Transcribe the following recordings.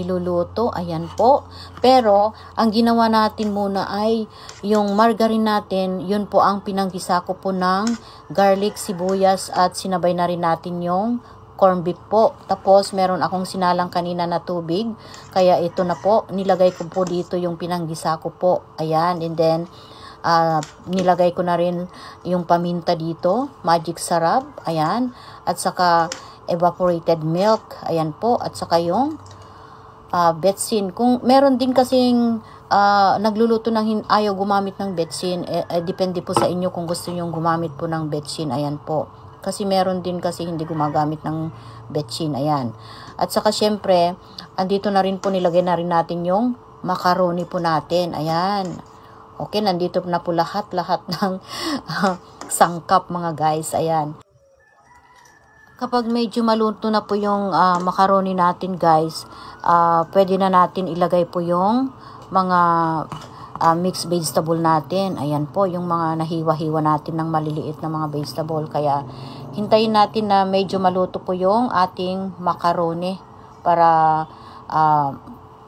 niluluto. Ayan po. Pero, ang ginawa natin muna ay yung margarine natin, yun po ang pinanggisa ko po ng garlic, sibuyas at sinabay na rin natin yung corn beef po. Tapos, meron akong sinalang kanina na tubig. Kaya ito na po, nilagay ko po dito yung pinanggisa ko po. Ayan, and then, nilagay ko na rin yung paminta dito, magic sarap, ayan, at saka evaporated milk, ayan po, at saka yung betsin. Kung meron din kasing nagluluto ng ayaw gumamit ng betsin, depende po sa inyo kung gusto nyo gumamit po ng betsin, ayan po. Kasi meron din kasi hindi gumagamit ng betsin, ayan. At saka syempre, andito na rin po nilagay na rin natin yung macaroni po natin, ayan. Okay, nandito na po lahat ng sangkap mga guys, ayan. Kapag medyo maluto na po yung macaroni natin guys, pwede na natin ilagay po yung mga mixed vegetable natin. Ayan po, yung mga nahiwa-hiwa natin ng maliliit na mga vegetable. Kaya hintayin natin na medyo maluto po yung ating macaroni para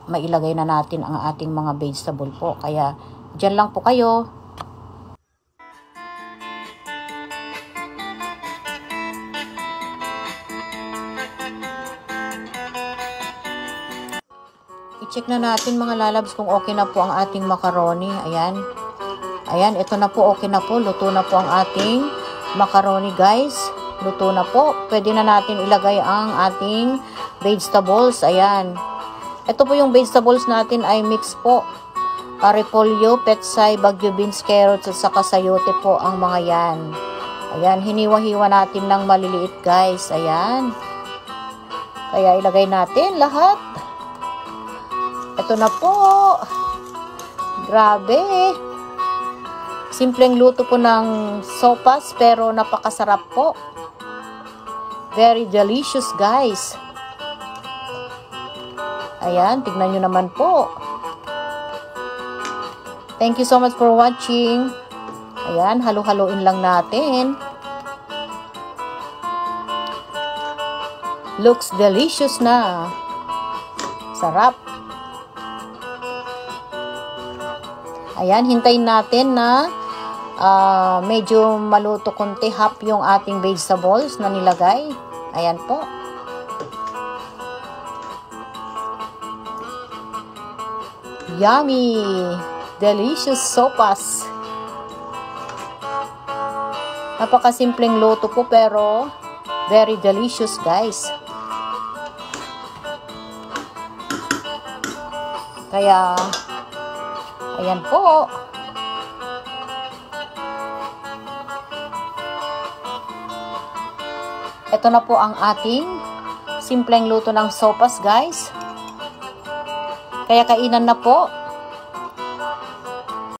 mailagay na natin ang ating mga vegetable po. Kaya diyan lang po kayo. I-check na natin mga lalabs kung okay na po ang ating macaroni. Ayan. Ayan, ito na po, okay na po. Luto na po ang ating macaroni guys. Luto na po. Pwede na natin ilagay ang ating vegetables. Ayan. Ito po yung vegetables natin ay mix po. Repolyo, petsay, bagyo beans, carrots, at saka sayote po ang mga yan. Ayan, hiniwa-hiwa natin ng maliliit guys. Ayan. Kaya ilagay natin lahat. Ito na po. Grabe. Simpleng luto po ng sopas pero napakasarap po. Very delicious guys. Ayan, tignan nyo naman po. Thank you so much for watching. Ayan, halo-haloin lang natin. Looks delicious na. Sarap. Ayan, hintayin natin na medyo maluto konti, half yung ating vegetables na nilagay. Ayan po. Yummy! Delicious sopas. Napakasimpleng luto po pero very delicious guys. Kaya ayan po. Ito na po ang ating simpleng luto ng sopas guys. Kaya kainan na po.